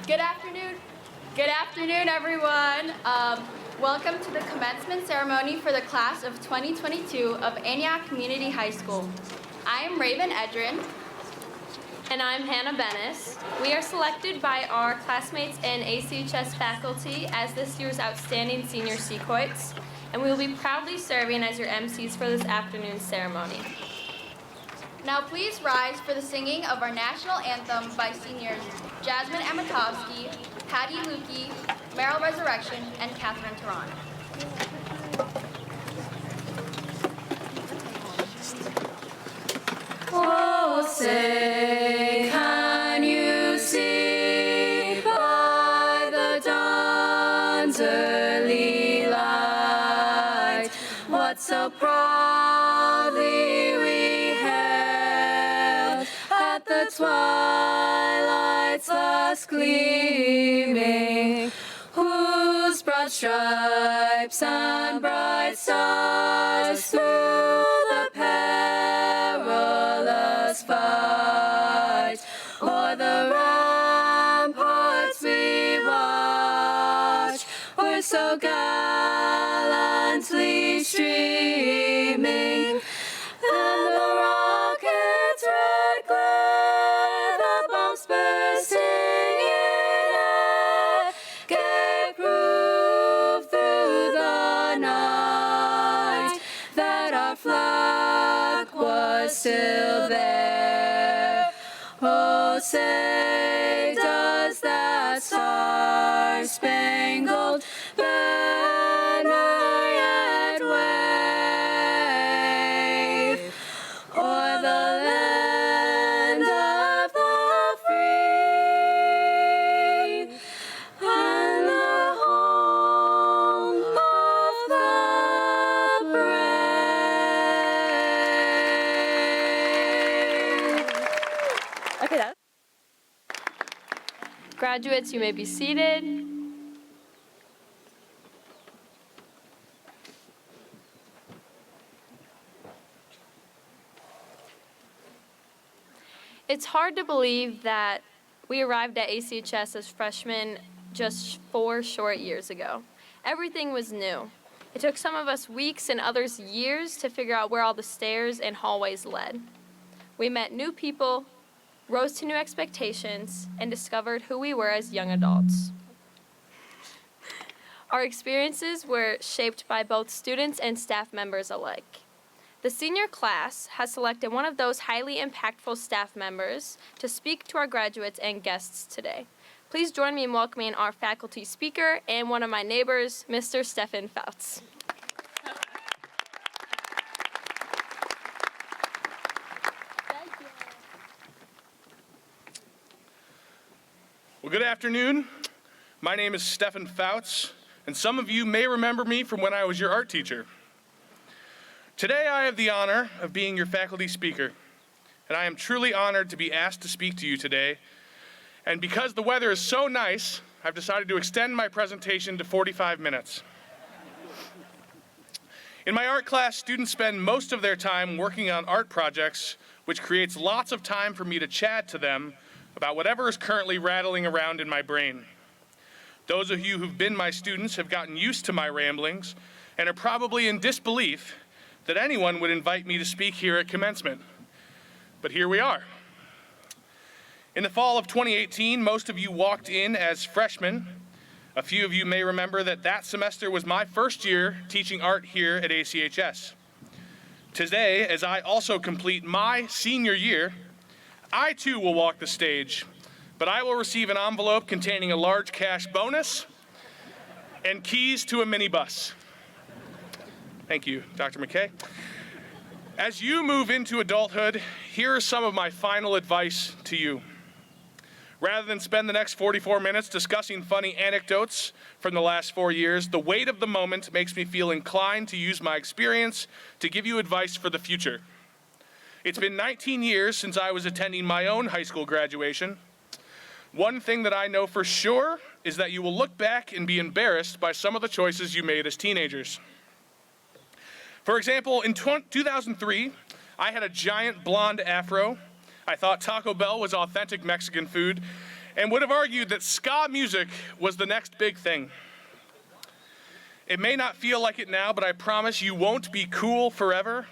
Good afternoon. Good afternoon, everyone. Welcome to the commencement ceremony for the class of 2022 of Antioch Community High School. I am Raven Edrin. And I'm Hannah Bennis. We are selected by our classmates and ACHS faculty as this year's outstanding senior Sequoias, and we will be proudly serving as your MCs for this afternoon's ceremony. Now please rise for the singing of our national anthem by seniors Jasmine Amatovsky, Patty Lukey, Meryl Resurrection, and Catherine Tehran. Oh, say, can you see by the dawn's early light what so proudly we hailed at the twilight's last gleaming, whose broad stripes and bright stars through the perilous fight o'er the ramparts we watch were so gallantly streaming, and the rocket's red glare, the bombs bursting in air, gave proof through the night that our flag was still there. Oh, say, does that star-spangled banner yet wave o'er the land of the free and the home of the brave? Okay, that. Graduates, you may be seated. It's hard to believe that we arrived at ACHS as freshmen just 4 short years ago. Everything was new. It took some of us weeks and others years to figure out where all the stairs and hallways led. We met new people, rose to new expectations, and discovered who we were as young adults. Our experiences were shaped by both students and staff members alike. The senior class has selected one of those highly impactful staff members to speak to our graduates and guests today. Please join me in welcoming our faculty speaker and one of my neighbors, Mr. Stefan Fouts. Well, good afternoon. My name is Stefan Fouts, and some of you may remember me from when I was your art teacher. Today, I have the honor of being your faculty speaker, and I am truly honored to be asked to speak to you today. And because the weather is so nice, I've decided to extend my presentation to 45 minutes. In my art class, students spend most of their time working on art projects, which creates lots of time for me to chat to them about whatever is currently rattling around in my brain. Those of you who've been my students have gotten used to my ramblings and are probably in disbelief that anyone would invite me to speak here at commencement. But here we are. In the fall of 2018, most of you walked in as freshmen. A few of you may remember that that semester was my first year teaching art here at ACHS. Today, as I also complete my senior year, I too will walk the stage, but I will receive an envelope containing a large cash bonus and keys to a minibus. Thank you, Dr. McKay. As you move into adulthood, here is some of my final advice to you. Rather than spend the next 44 minutes discussing funny anecdotes from the last 4 years, the weight of the moment makes me feel inclined to use my experience to give you advice for the future. It's been 19 years since I was attending my own high school graduation. One thing that I know for sure is that you will look back and be embarrassed by some of the choices you made as teenagers. For example, in 2003, I had a giant blonde afro. I thought Taco Bell was authentic Mexican food, and would have argued that ska music was the next big thing. It may not feel like it now, but I promise you won't be cool forever.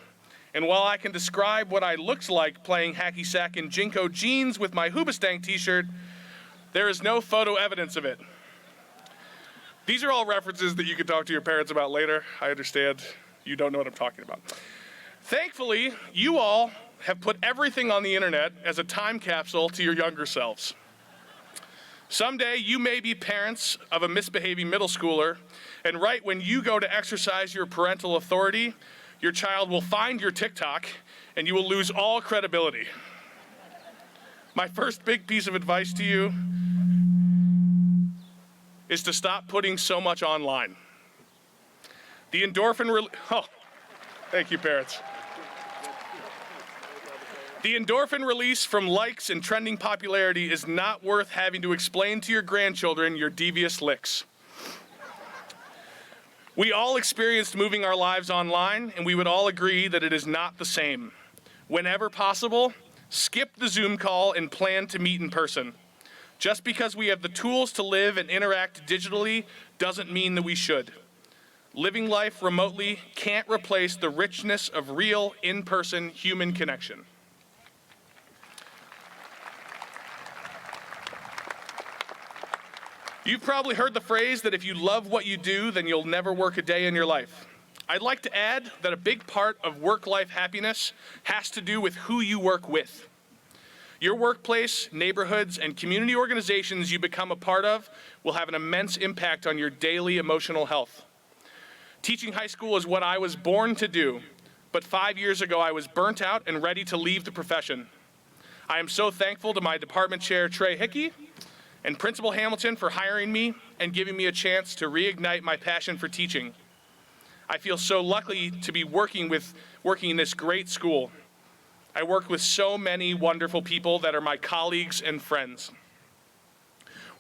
And while I can describe what I looked like playing hacky sack in Jinko jeans with my Hoobastank t-shirt, there is no photo evidence of it. These are all references that you can talk to your parents about later. I understand you don't know what I'm talking about. Thankfully, you all have put everything on the internet as a time capsule to your younger selves. Someday, you may be parents of a misbehaving middle schooler, and right when you go to exercise your parental authority, your child will find your TikTok, and you will lose all credibility. My first big piece of advice to you is to stop putting so much online. The endorphin thank you, parents. The endorphin release from likes and trending popularity is not worth having to explain to your grandchildren your devious licks. We all experienced moving our lives online, and we would all agree that it is not the same. Whenever possible, skip the Zoom call and plan to meet in person. Just because we have the tools to live and interact digitally doesn't mean that we should. Living life remotely can't replace the richness of real, in-person human connection. You've probably heard the phrase that if you love what you do, then you'll never work a day in your life. I'd like to add that a big part of work-life happiness has to do with who you work with. Your workplace, neighborhoods, and community organizations you become a part of will have an immense impact on your daily emotional health. Teaching high school is what I was born to do, but 5 years ago I was burnt out and ready to leave the profession. I am so thankful to my department chair, Trey Hickey, and Principal Hamilton for hiring me and giving me a chance to reignite my passion for teaching. I feel so lucky to be working in this great school. I work with so many wonderful people that are my colleagues and friends.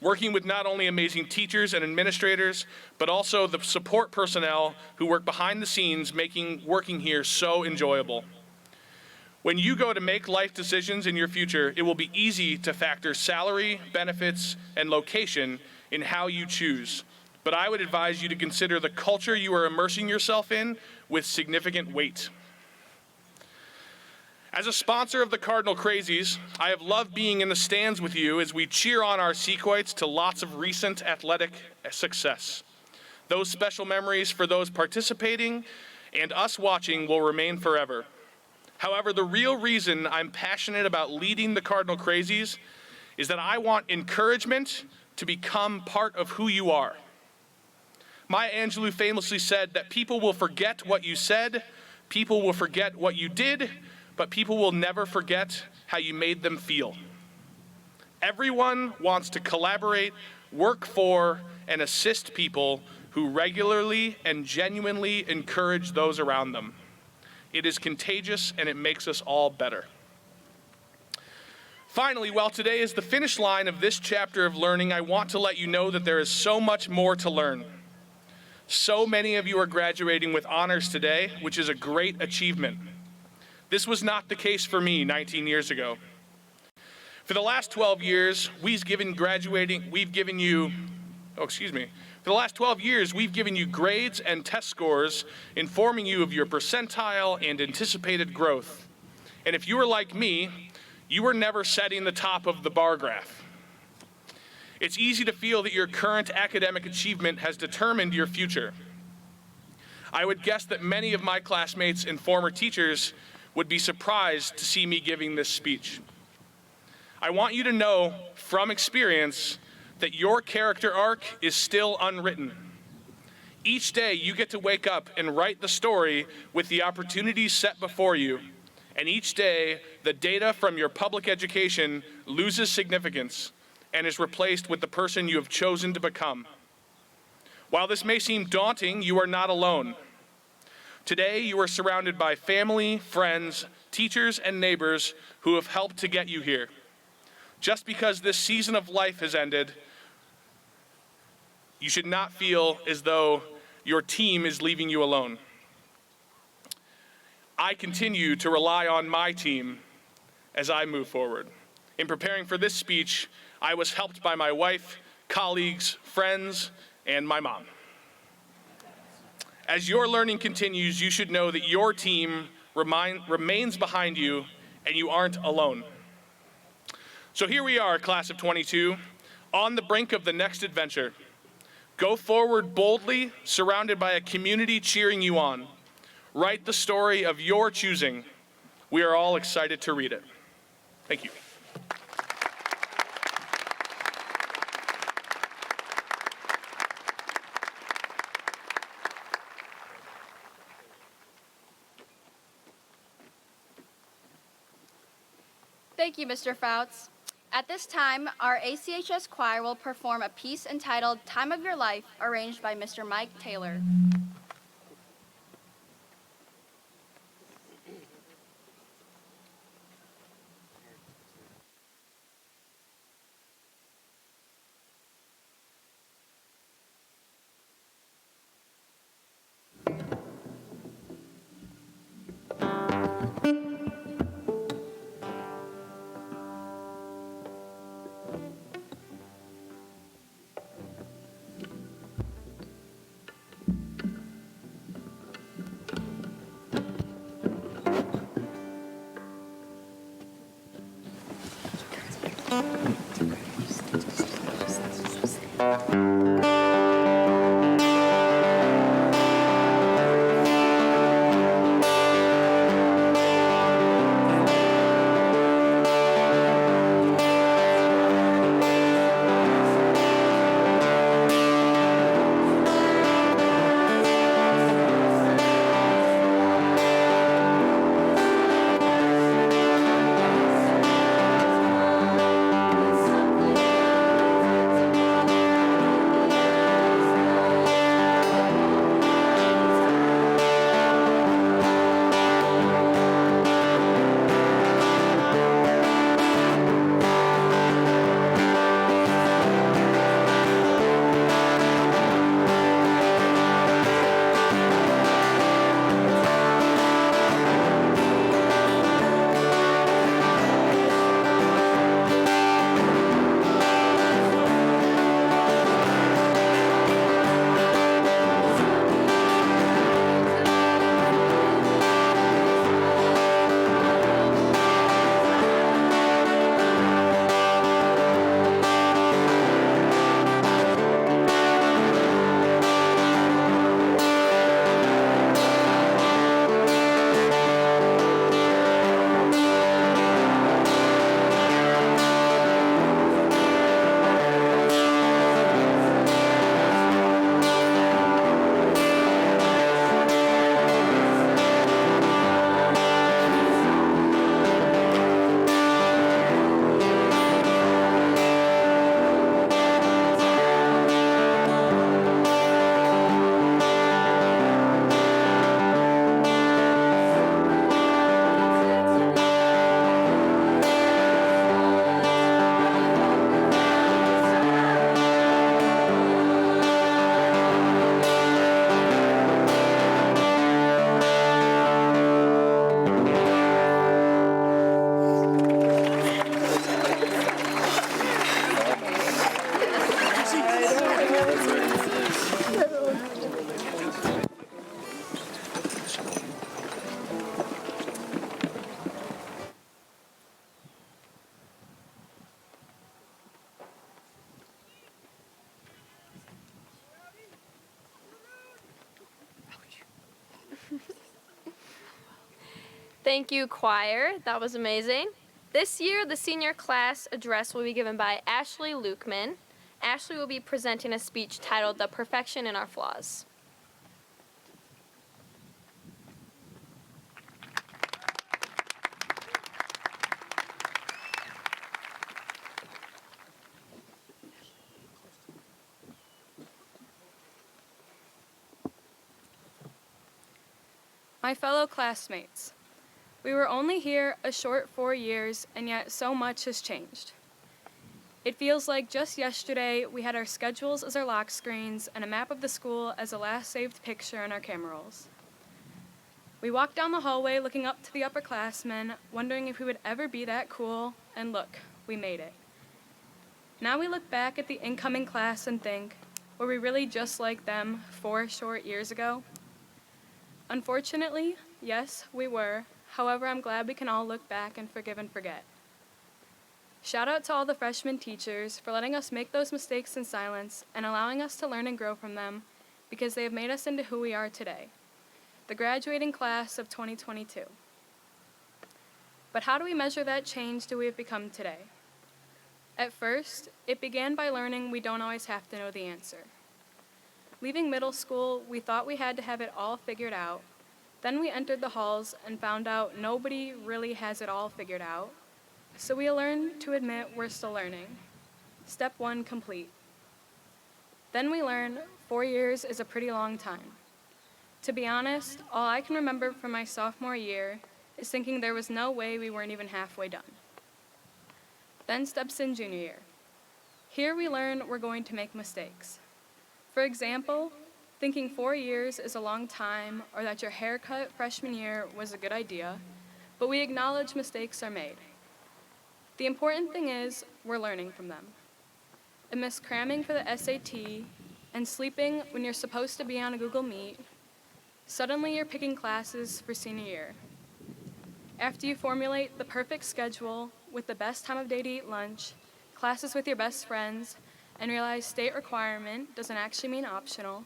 Working with not only amazing teachers and administrators, but also the support personnel who work behind the scenes, making working here so enjoyable. When you go to make life decisions in your future, it will be easy to factor salary, benefits, and location in how you choose. But I would advise you to consider the culture you are immersing yourself in with significant weight. As a sponsor of the Cardinal Crazies, I have loved being in the stands with you as we cheer on our Sequoites to lots of recent athletic success. Those special memories for those participating and us watching will remain forever. However, the real reason I'm passionate about leading the Cardinal Crazies is that I want encouragement to become part of who you are. Maya Angelou famously said that people will forget what you said, people will forget what you did, but people will never forget how you made them feel. Everyone wants to collaborate, work for, and assist people who regularly and genuinely encourage those around them. It is contagious and it makes us all better. Finally, while today is the finish line of this chapter of learning, I want to let you know that there is so much more to learn. So many of you are graduating with honors today, which is a great achievement. This was not the case for me 19 years ago. For the last 12 years, we've given you grades and test scores informing you of your percentile and anticipated growth. And if you were like me, you were never setting the top of the bar graph. It's easy to feel that your current academic achievement has determined your future. I would guess that many of my classmates and former teachers would be surprised to see me giving this speech. I want you to know from experience that your character arc is still unwritten. Each day you get to wake up and write the story with the opportunities set before you. And each day, the data from your public education loses significance and is replaced with the person you have chosen to become. While this may seem daunting, you are not alone. Today, you are surrounded by family, friends, teachers, and neighbors who have helped to get you here. Just because this season of life has ended, you should not feel as though your team is leaving you alone. I continue to rely on my team as I move forward. In preparing for this speech, I was helped by my wife, colleagues, friends, and my mom. As your learning continues, you should know that your team remains behind you and you aren't alone. So here we are, class of 22, on the brink of the next adventure. Go forward boldly, surrounded by a community cheering you on. Write the story of your choosing. We are all excited to read it. Thank you. Thank you, Mr. Fouts. At this time, our ACHS choir will perform a piece entitled Time of Your Life, arranged by Mr. Mike Taylor. Thank you, choir. That was amazing. This year, the senior class address will be given by Ashley Lukeman. Ashley will be presenting a speech titled The Perfection in Our Flaws. My fellow classmates, we were only here a short 4 years, and yet so much has changed. It feels like just yesterday we had our schedules as our lock screens and a map of the school as a last saved picture in our camera rolls. We walked down the hallway looking up to the upperclassmen, wondering if we would ever be that cool, and look, we made it. Now we look back at the incoming class and think, were we really just like them 4 short years ago? Unfortunately, yes, we were. However, I'm glad we can all look back and forgive and forget. Shout out to all the freshman teachers for letting us make those mistakes in silence and allowing us to learn and grow from them, because they have made us into who we are today, the graduating class of 2022. But how do we measure that change we have become today? At first, it began by learning we don't always have to know the answer. Leaving middle school, we thought we had to have it all figured out. Then we entered the halls and found out nobody really has it all figured out. So we learned to admit we're still learning. Step 1 complete. Then we learned 4 years is a pretty long time. To be honest, all I can remember from my sophomore year is thinking there was no way we weren't even halfway done. Then steps in junior year. Here we learn we're going to make mistakes. For example, thinking 4 years is a long time or that your haircut freshman year was a good idea, but we acknowledge mistakes are made. The important thing is we're learning from them. Amidst cramming for the SAT and sleeping when you're supposed to be on a Google Meet, suddenly you're picking classes for senior year. After you formulate the perfect schedule with the best time of day to eat lunch, classes with your best friends, and realize state requirement doesn't actually mean optional,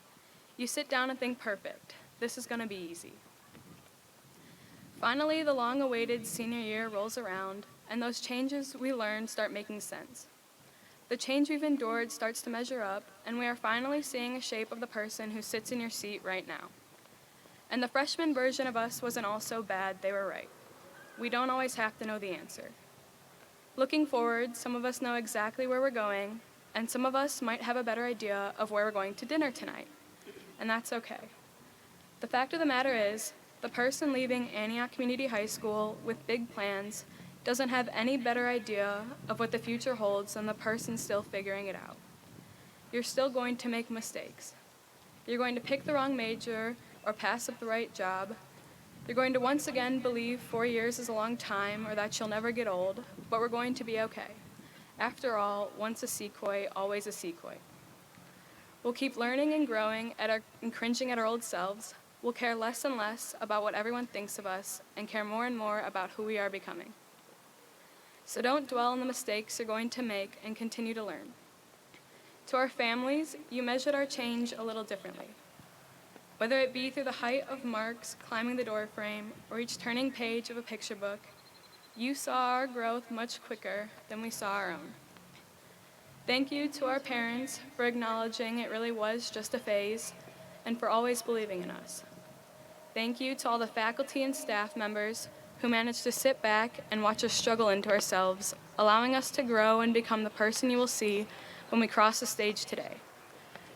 you sit down and think, perfect, this is going to be easy. Finally, the long-awaited senior year rolls around, and those changes we learned start making sense. The change we've endured starts to measure up, and we are finally seeing a shape of the person who sits in your seat right now. And the freshman version of us wasn't all so bad, they were right. We don't always have to know the answer. Looking forward, some of us know exactly where we're going, and some of us might have a better idea of where we're going to dinner tonight, and that's okay. The fact of the matter is, the person leaving Antioch Community High School with big plans doesn't have any better idea of what the future holds than the person still figuring it out. You're still going to make mistakes. You're going to pick the wrong major or pass up the right job. You're going to once again believe 4 years is a long time or that you'll never get old, but we're going to be okay. After all, once a sequoia, always a sequoia. We'll keep learning and growing and cringing at our old selves. We'll care less and less about what everyone thinks of us and care more and more about who we are becoming. So don't dwell on the mistakes you're going to make and continue to learn. To our families, you measured our change a little differently. Whether it be through the height of marks climbing the doorframe or each turning page of a picture book, you saw our growth much quicker than we saw our own. Thank you to our parents for acknowledging it really was just a phase and for always believing in us. Thank you to all the faculty and staff members who managed to sit back and watch us struggle into ourselves, allowing us to grow and become the person you will see when we cross the stage today.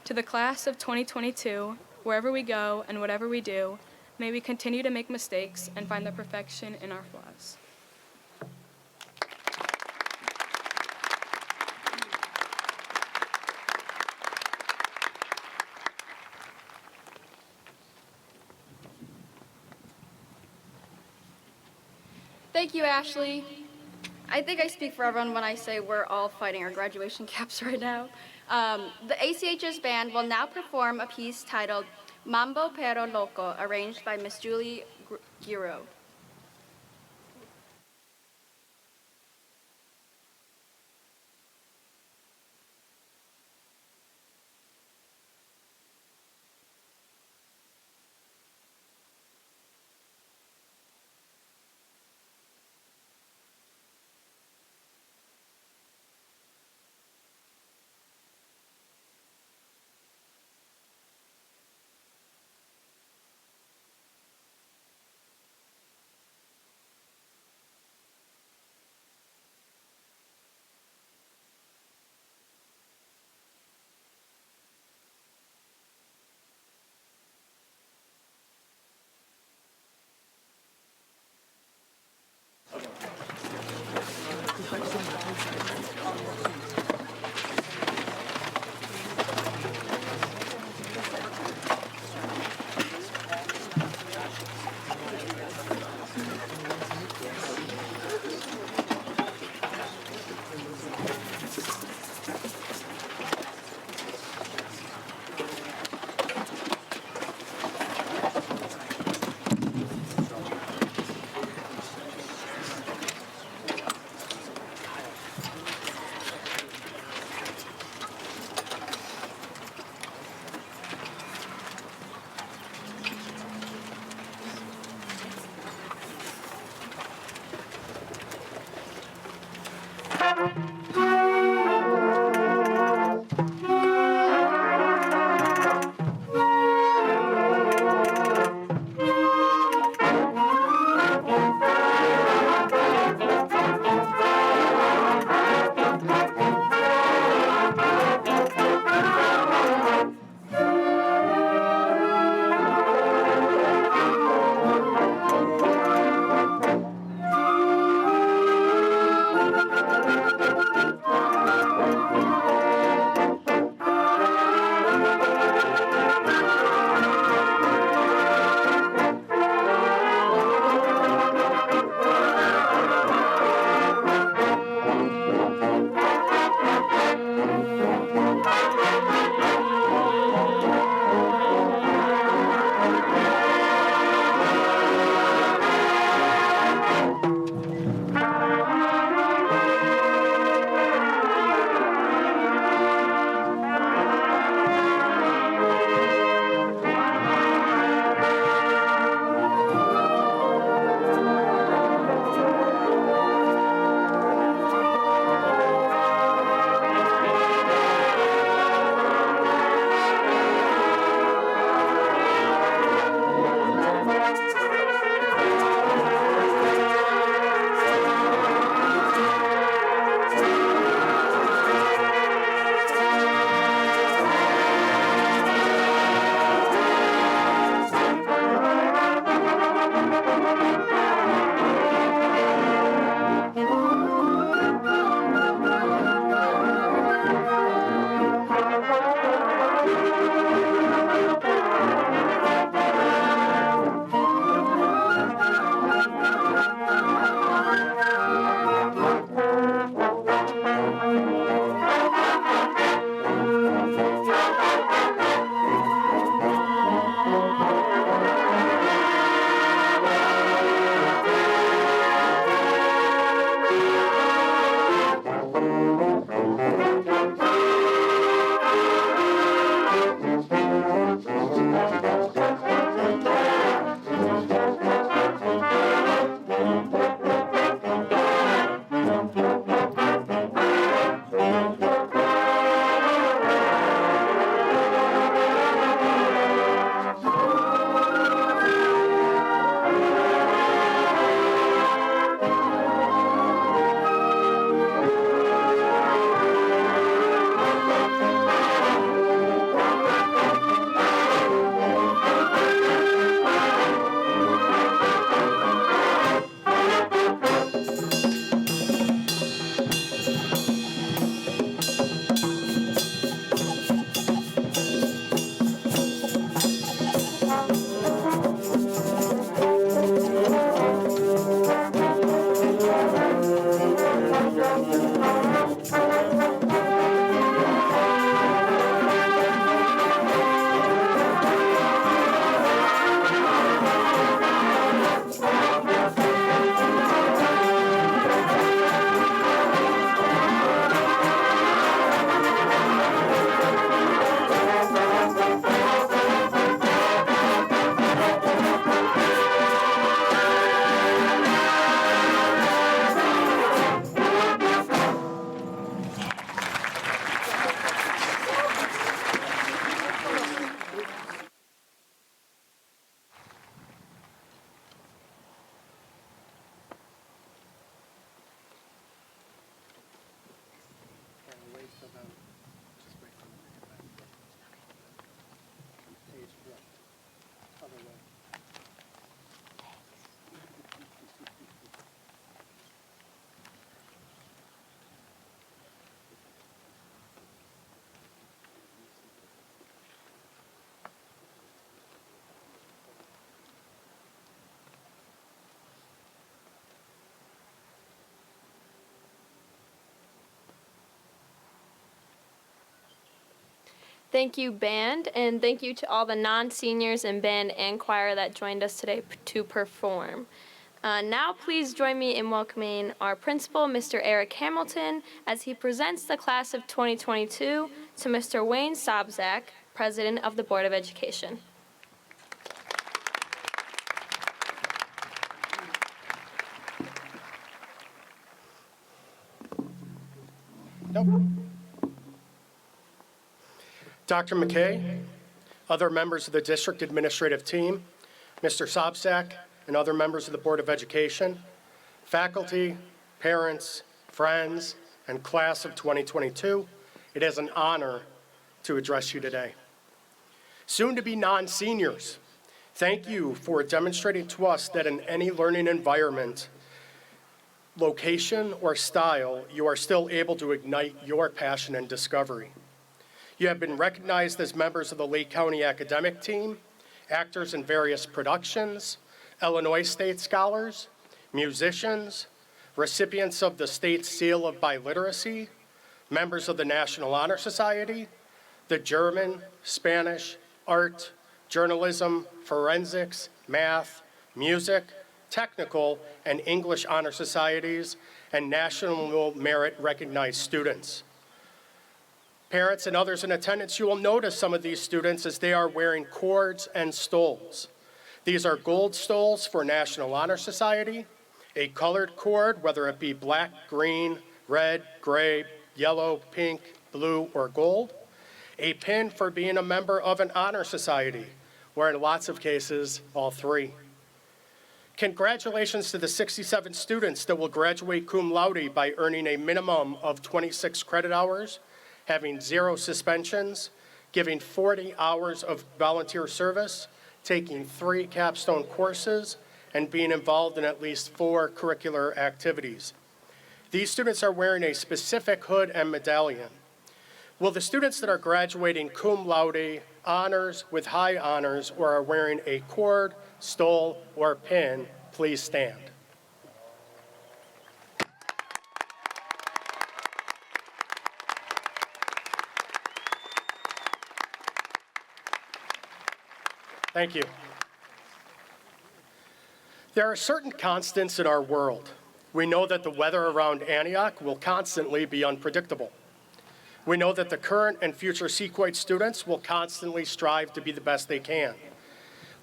To the class of 2022, wherever we go and whatever we do, may we continue to make mistakes and find the perfection in our flaws. Thank you, Ashley. I think I speak for everyone when I say we're all fighting our graduation caps right now. The ACHS band will now perform a piece titled Mambo Pero Loco, arranged by Miss Julie Giro. Thank you, band, and thank you to all the non-seniors in band and choir that joined us today to perform. Now please join me in welcoming our principal, Mr. Eric Hamilton, as he presents the class of 2022 to Mr. Wayne Sobczak, President of the Board of Education. Dr. McKay, other members of the district administrative team, Mr. Sobczak, and other members of the Board of Education, faculty, parents, friends, and class of 2022, it is an honor to address you today. Soon to be non-seniors, thank you for demonstrating to us that in any learning environment, location, or style, you are still able to ignite your passion and discovery. You have been recognized as members of the Lake County Academic Team, actors in various productions, Illinois State Scholars, musicians, recipients of the State Seal of Biliteracy, members of the National Honor Society, the German, Spanish, art, journalism, forensics, math, music, technical, and English honor societies, and national merit recognized students. Parents and others in attendance, you will notice some of these students as they are wearing cords and stoles. These are gold stoles for National Honor Society, a colored cord, whether it be black, green, red, gray, yellow, pink, blue, or gold, a pin for being a member of an honor society, or in lots of cases, all three. Congratulations to the 67 students that will graduate cum laude by earning a minimum of 26 credit hours, having 0 suspensions, giving 40 hours of volunteer service, taking 3 capstone courses, and being involved in at least 4 curricular activities. These students are wearing a specific hood and medallion. Will the students that are graduating cum laude, honors with high honors, or are wearing a cord, stole, or pin, please stand. Thank you. There are certain constants in our world. We know that the weather around Antioch will constantly be unpredictable. We know that the current and future Sequoia students will constantly strive to be the best they can.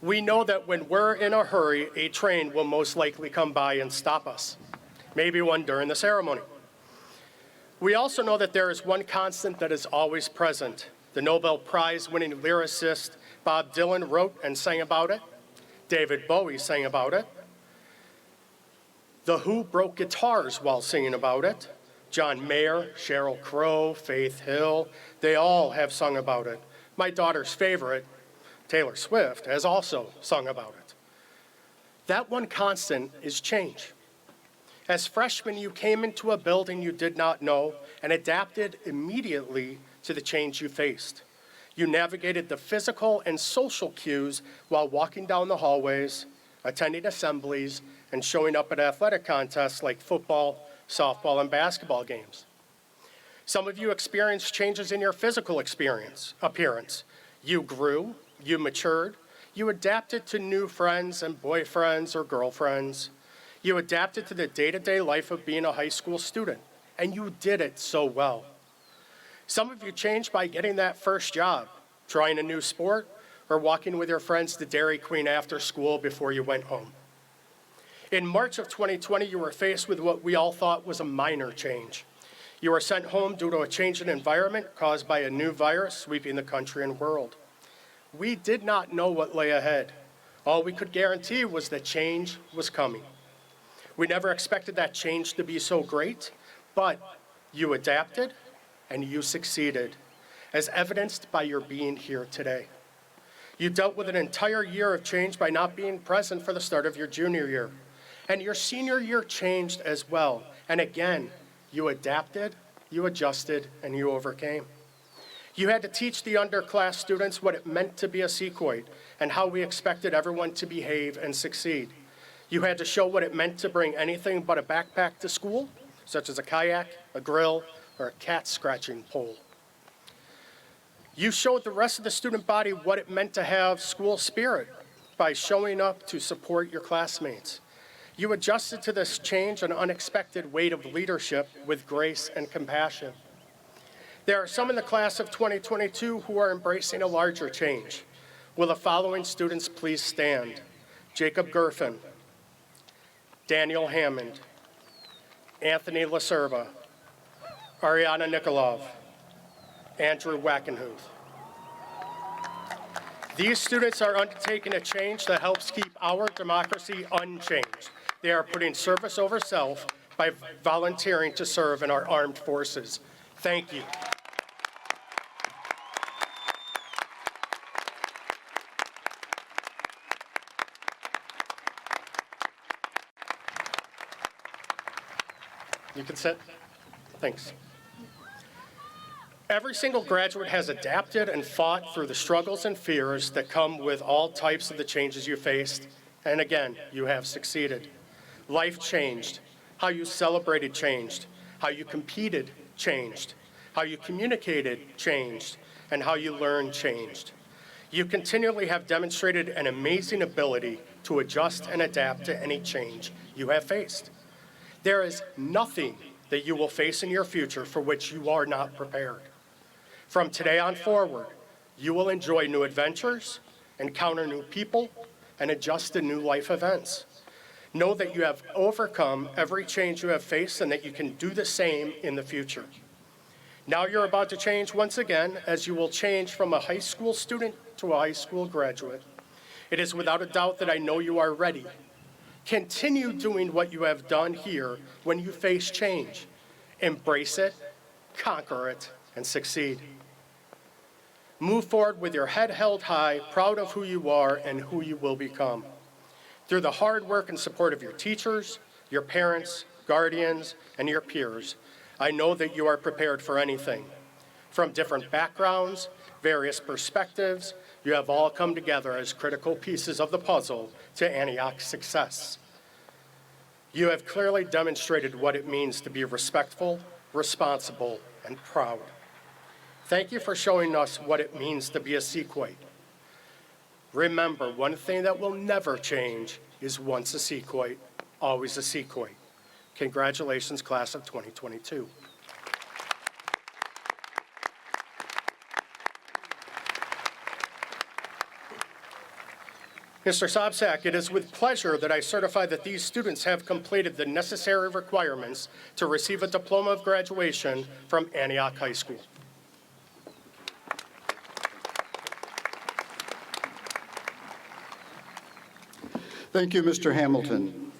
We know that when we're in a hurry, a train will most likely come by and stop us, maybe one during the ceremony. We also know that there is one constant that is always present. The Nobel Prize-winning lyricist Bob Dylan wrote and sang about it. David Bowie sang about it. The Who broke guitars while singing about it. John Mayer, Sheryl Crow, Faith Hill, they all have sung about it. My daughter's favorite, Taylor Swift, has also sung about it. That one constant is change. As freshmen, you came into a building you did not know and adapted immediately to the change you faced. You navigated the physical and social cues while walking down the hallways, attending assemblies, and showing up at athletic contests like football, softball, and basketball games. Some of you experienced changes in your physical appearance. You grew, you matured, you adapted to new friends and boyfriends or girlfriends. You adapted to the day-to-day life of being a high school student, and you did it so well. Some of you changed by getting that first job, trying a new sport, or walking with your friends to Dairy Queen after school before you went home. In March of 2020, you were faced with what we all thought was a minor change. You were sent home due to a change in environment caused by a new virus sweeping the country and world. We did not know what lay ahead. All we could guarantee was that change was coming. We never expected that change to be so great, but you adapted and you succeeded, as evidenced by your being here today. You dealt with an entire year of change by not being present for the start of your junior year. And your senior year changed as well. And again, you adapted, you adjusted, and you overcame. You had to teach the underclass students what it meant to be a Sequoia and how we expected everyone to behave and succeed. You had to show what it meant to bring anything but a backpack to school, such as a kayak, a grill, or a cat scratching pole. You showed the rest of the student body what it meant to have school spirit by showing up to support your classmates. You adjusted to this change and unexpected weight of leadership with grace and compassion. There are some in the class of 2022 who are embracing a larger change. Will the following students please stand? Jacob Gerfin, Daniel Hammond, Anthony LaCerva, Ariana Nikolov, Andrew Wackenhuth. These students are undertaking a change that helps keep our democracy unchanged. They are putting service over self by volunteering to serve in our armed forces. Thank you. You can sit. Thanks. Every single graduate has adapted and fought through the struggles and fears that come with all types of the changes you faced. And again, you have succeeded. Life changed. How you celebrated changed. How you competed changed. How you communicated changed. And how you learned changed. You continually have demonstrated an amazing ability to adjust and adapt to any change you have faced. There is nothing that you will face in your future for which you are not prepared. From today on forward, you will enjoy new adventures, encounter new people, and adjust to new life events. Know that you have overcome every change you have faced and that you can do the same in the future. Now you're about to change once again, as you will change from a high school student to a high school graduate. It is without a doubt that I know you are ready. Continue doing what you have done here when you face change. Embrace it, conquer it, and succeed. Move forward with your head held high, proud of who you are and who you will become. Through the hard work and support of your teachers, your parents, guardians, and your peers, I know that you are prepared for anything. From different backgrounds, various perspectives, you have all come together as critical pieces of the puzzle to Antioch's success. You have clearly demonstrated what it means to be respectful, responsible, and proud. Thank you for showing us what it means to be a Sequoian. Remember, one thing that will never change is once a Sequoian, always a Sequoian. Congratulations, class of 2022. Mr. Sobczak, it is with pleasure that I certify that these students have completed the necessary requirements to receive a diploma of graduation from Antioch High School. Thank you, Mr. Hamilton.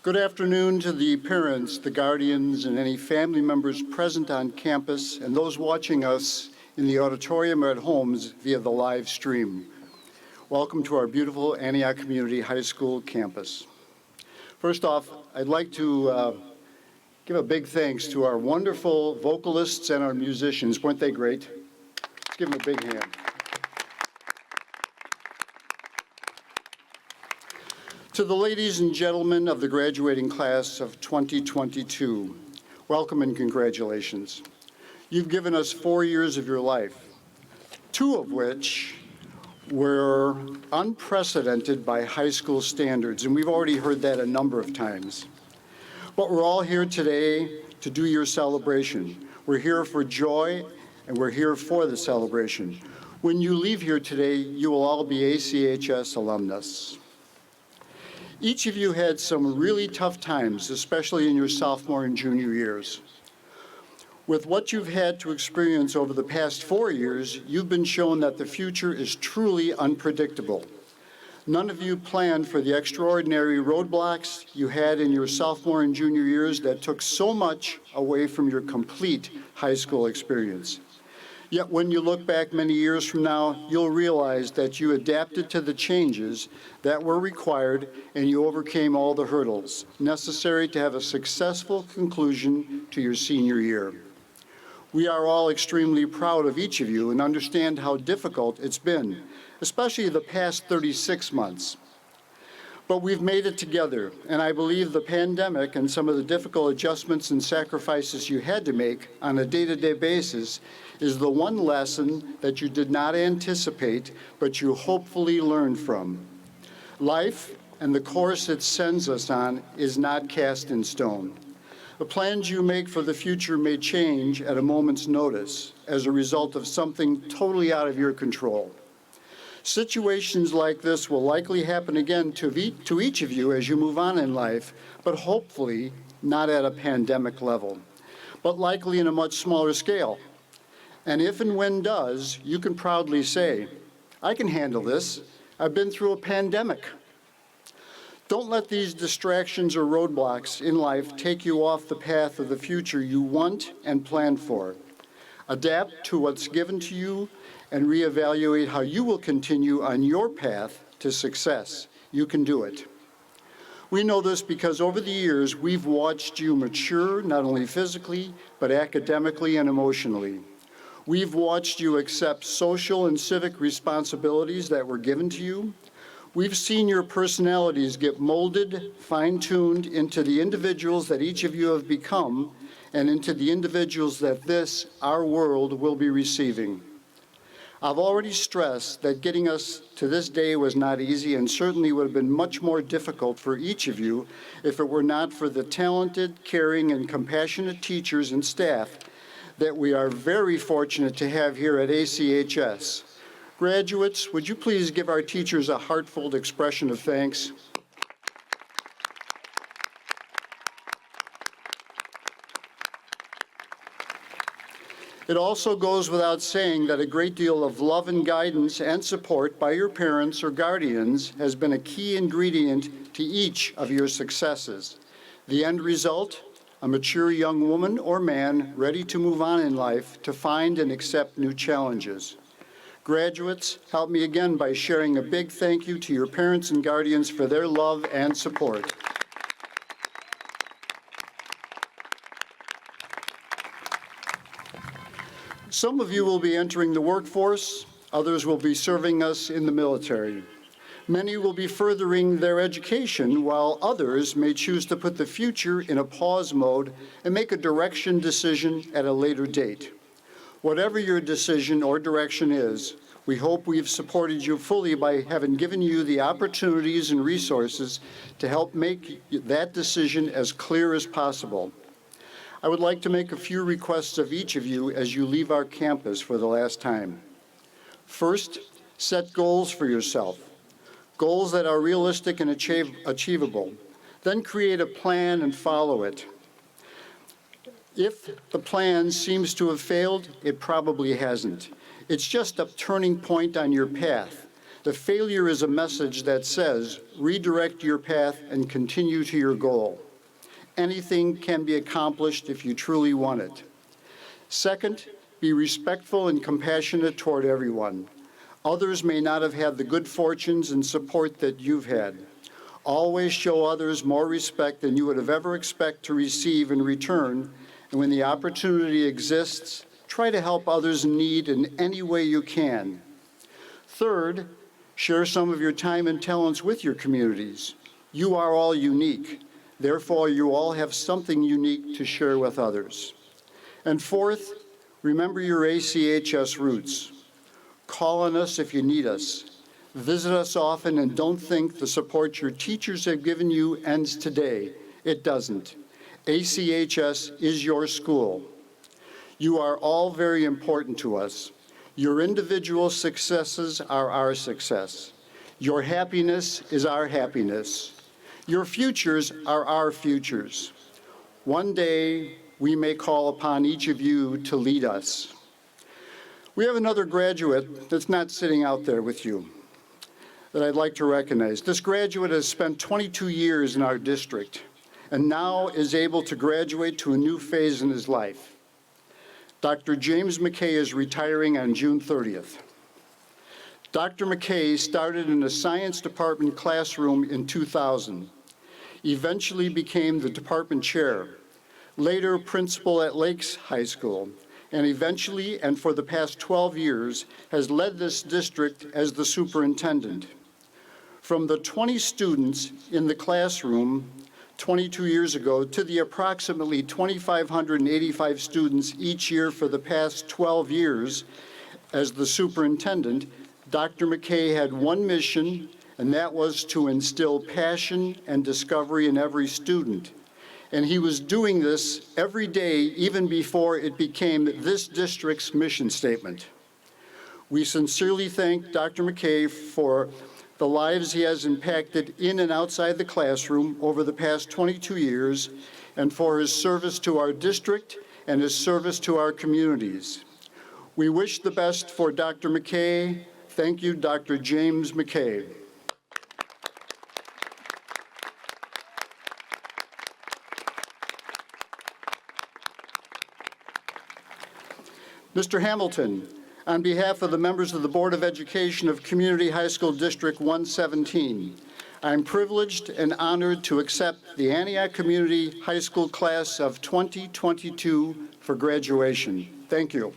Good afternoon to the parents, the guardians, and any family members present on campus and those watching us in the auditorium or at homes via the live stream. Welcome to our beautiful Antioch Community High School campus. First off, I'd like to give a big thanks to our wonderful vocalists and our musicians. Weren't they great? Let's give them a big hand. To the ladies and gentlemen of the graduating class of 2022, welcome and congratulations. You've given us 4 years of your life, 2 of which were unprecedented by high school standards, and we've already heard that a number of times. But we're all here today to do your celebration. We're here for joy, and we're here for the celebration. When you leave here today, you will all be ACHS alumnus. Each of you had some really tough times, especially in your sophomore and junior years. With what you've had to experience over the past 4 years, you've been shown that the future is truly unpredictable. None of you planned for the extraordinary roadblocks you had in your sophomore and junior years that took so much away from your complete high school experience. Yet when you look back many years from now, you'll realize that you adapted to the changes that were required and you overcame all the hurdles necessary to have a successful conclusion to your senior year. We are all extremely proud of each of you and understand how difficult it's been, especially the past 36 months. But we've made it together, and I believe the pandemic and some of the difficult adjustments and sacrifices you had to make on a day-to-day basis is the one lesson that you did not anticipate, but you hopefully learned from. Life and the course it sends us on is not cast in stone. The plans you make for the future may change at a moment's notice as a result of something totally out of your control. Situations like this will likely happen again to each of you as you move on in life, but hopefully not at a pandemic level, but likely in a much smaller scale. And if and when does, you can proudly say, I can handle this. I've been through a pandemic. Don't let these distractions or roadblocks in life take you off the path of the future you want and plan for. Adapt to what's given to you and reevaluate how you will continue on your path to success. You can do it. We know this because over the years, we've watched you mature, not only physically, but academically and emotionally. We've watched you accept social and civic responsibilities that were given to you. We've seen your personalities get molded, fine-tuned into the individuals that each of you have become and into the individuals that this, our world, will be receiving. I've already stressed that getting us to this day was not easy and certainly would have been much more difficult for each of you if it were not for the talented, caring, and compassionate teachers and staff that we are very fortunate to have here at ACHS. Graduates, would you please give our teachers a heartfelt expression of thanks? It also goes without saying that a great deal of love and guidance and support by your parents or guardians has been a key ingredient to each of your successes. The end result, a mature young woman or man ready to move on in life to find and accept new challenges. Graduates, help me again by sharing a big thank you to your parents and guardians for their love and support. Some of you will be entering the workforce, others will be serving us in the military. Many will be furthering their education, while others may choose to put the future in a pause mode and make a direction decision at a later date. Whatever your decision or direction is, we hope we've supported you fully by having given you the opportunities and resources to help make that decision as clear as possible. I would like to make a few requests of each of you as you leave our campus for the last time. First, set goals for yourself, goals that are realistic and achievable. Then create a plan and follow it. If the plan seems to have failed, it probably hasn't. It's just a turning point on your path. The failure is a message that says, redirect your path and continue to your goal. Anything can be accomplished if you truly want it. Second, be respectful and compassionate toward everyone. Others may not have had the good fortunes and support that you've had. Always show others more respect than you would have ever expected to receive in return, and when the opportunity exists, try to help others in need in any way you can. Third, share some of your time and talents with your communities. You are all unique. Therefore, you all have something unique to share with others. And fourth, remember your ACHS roots. Call on us if you need us. Visit us often, and don't think the support your teachers have given you ends today. It doesn't. ACHS is your school. You are all very important to us. Your individual successes are our success. Your happiness is our happiness. Your futures are our futures. One day, we may call upon each of you to lead us. We have another graduate that's not sitting out there with you that I'd like to recognize. This graduate has spent 22 years in our district and now is able to graduate to a new phase in his life. Dr. James McKay is retiring on June 30th. Dr. McKay started in a science department classroom in 2000, eventually became the department chair, later principal at Lakes High School, and eventually, and for the past 12 years, has led this district as the superintendent. From the 20 students in the classroom 22 years ago to the approximately 2,585 students each year for the past 12 years as the superintendent, Dr. McKay had one mission, and that was to instill passion and discovery in every student. And he was doing this every day, even before it became this district's mission statement. We sincerely thank Dr. McKay for the lives he has impacted in and outside the classroom over the past 22 years, and for his service to our district and his service to our communities. We wish the best for Dr. McKay. Thank you, Dr. James McKay. Mr. Hamilton, on behalf of the members of the Board of Education of Community High School District 117, I'm privileged and honored to accept the Antioch Community High School class of 2022 for graduation. Thank you.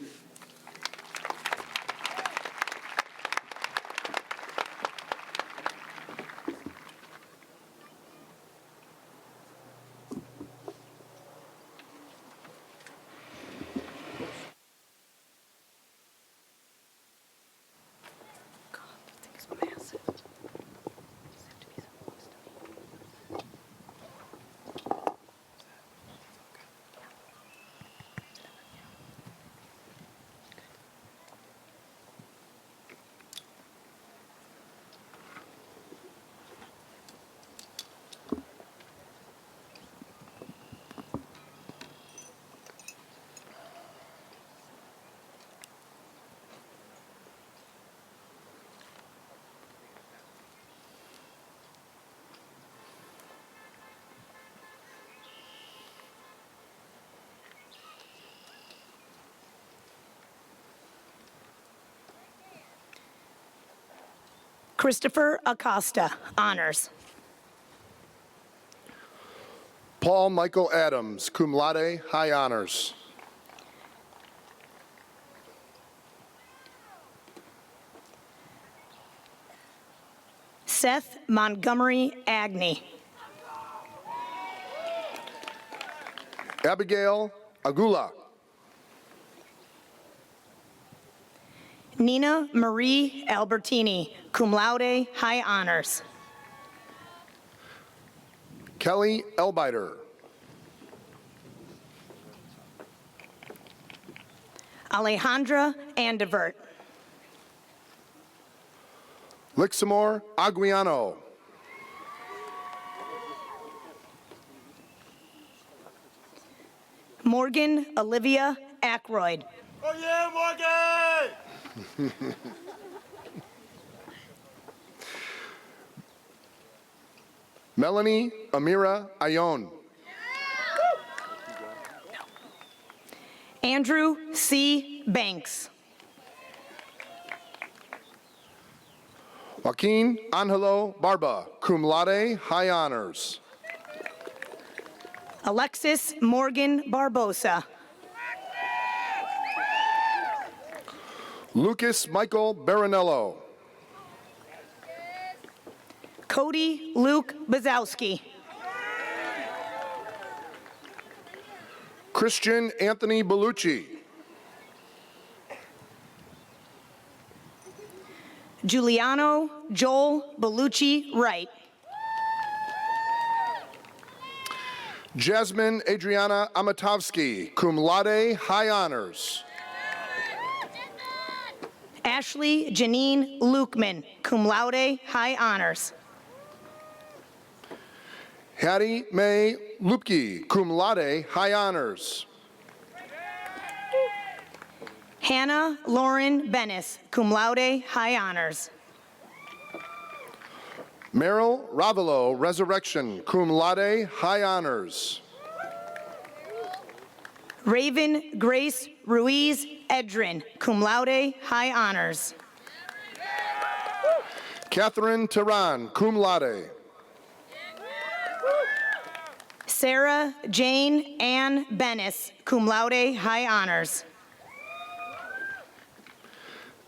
Christopher Acosta, honors. Paul Michael Adams, cum laude, high honors. Seth Montgomery Agnew. Abigail Agula. Nina Marie Albertini, cum laude, high honors. Kelly Elbiter. Alejandra Andevert. Lixamor Aguiano. Morgan Olivia Ackroyd. Oh yeah, Morgan! Melanie Amira Ayon. Andrew C. Banks. Joaquin Angelo Barba, cum laude, high honors. Alexis Morgan Barbosa. Lucas Michael Baranello. Cody Luke Bazowski. Christian Anthony Bellucci. Giuliano Joel Bellucci Wright. Jasmine Adriana Amatovsky, cum laude, high honors. Ashley Janine Lukeman, cum laude, high honors. Hattie Mae Lupke, cum laude, high honors. Hannah Lauren Bennis, cum laude, high honors. Meryl Ravelo, Resurrection, cum laude, high honors. Raven Grace Ruiz Edrin, cum laude, high honors. Catherine Tehran, cum laude. Sarah Jane Ann Bennis, cum laude, high honors.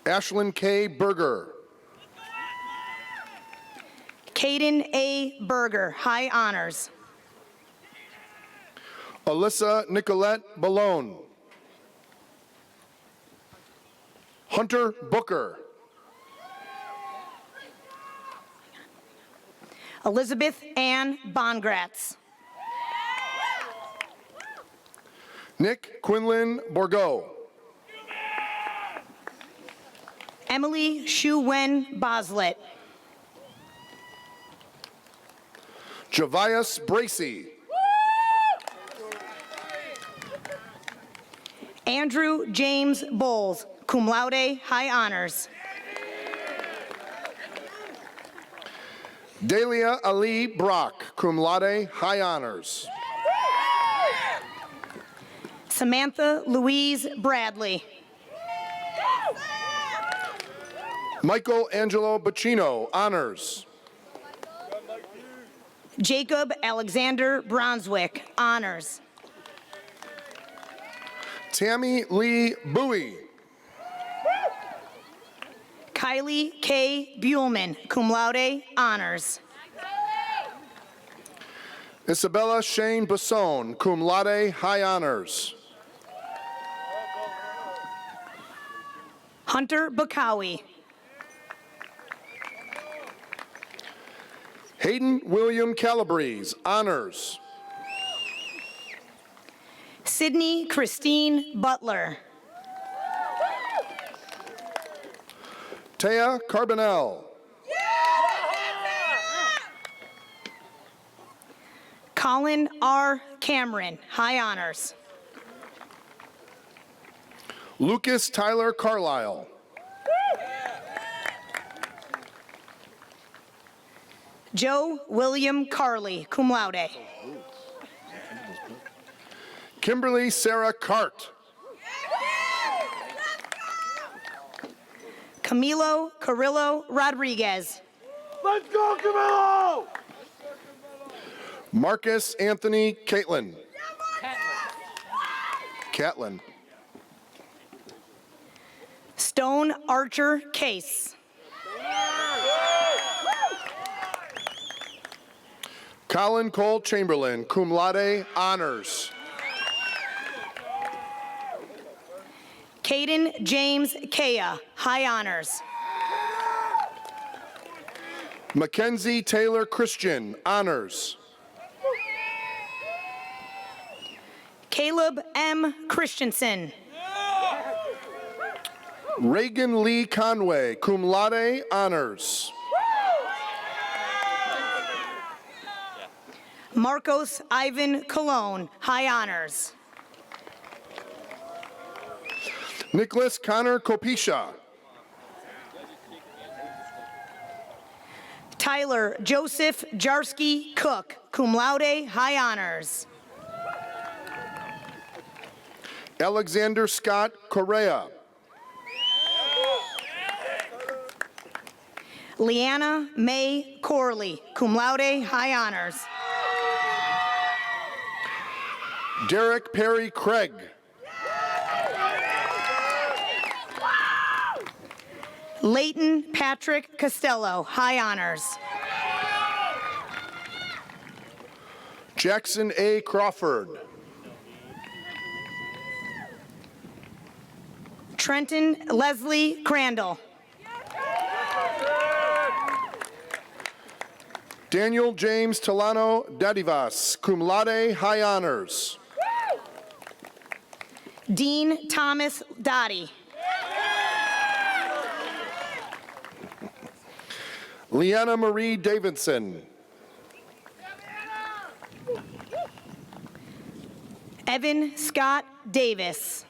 Ashlyn K. Berger. Caden A. Berger, high honors. Alyssa Nicolette Ballone. Hunter Booker. Elizabeth Ann Bongratz. Nick Quinlan Borgo. Emily Shu-Wen Boslet. Javius Bracey. Andrew James Bowles, cum laude, high honors. Delia Ali Brock, cum laude, high honors. Samantha Louise Bradley. Michael Angelo Bacino, honors. Jacob Alexander Bronswick, honors. Tammy Lee Bowie. Kylie K. Buellman, cum laude, honors. Isabella Shane Basone, cum laude, high honors. Hunter Bakawi. Hayden William Calabrese, honors. Sydney Christine Butler. Taya Carbonell. Colin R. Cameron, high honors. Lucas Tyler Carlisle. Joe William Carley, cum laude. Kimberly Sarah Cart. Camilo Carrillo Rodriguez. Let's go, Camilo! Marcus Anthony Caitlin. Catlin. Stone Archer Case. Colin Cole Chamberlain, cum laude, honors. Caden James Kea, high honors. Mackenzie Taylor Christian, honors. Caleb M. Christensen. Reagan Lee Conway, cum laude, honors. Marcos Ivan Colon, high honors. Nicholas Connor Kopisha. Tyler Joseph Jarsky Cook, cum laude, high honors. Alexander Scott Correa. Leanna May Corley, cum laude, high honors. Derek Perry Craig. Leighton Patrick Costello, high honors. Jackson A. Crawford. Trenton Leslie Crandall. Daniel James Talano Dadivas, cum laude, high honors. Dean Thomas Dottie. Leanna Marie Davidson. Evan Scott Davis.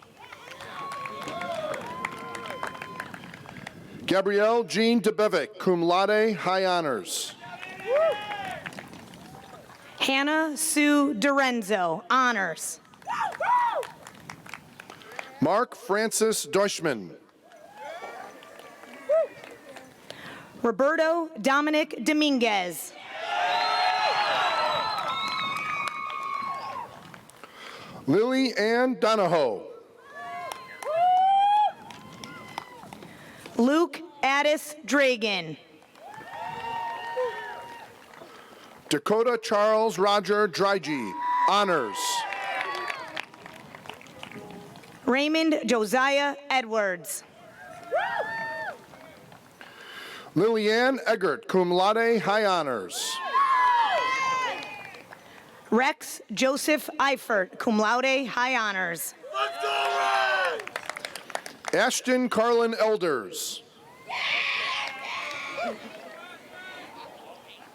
Gabrielle Jean DeBevick, cum laude, high honors. Hannah Sue Dorenzo, honors. Mark Francis Deutschman. Roberto Dominic Dominguez. Lily Ann Donahoe. Luke Addis Dragan. Dakota Charles Roger Dryge, honors. Raymond Josiah Edwards. Lillianne Eggert, cum laude, high honors. Rex Joseph Eifert, cum laude, high honors. Let's go, Ray! Ashton Carlin Elders.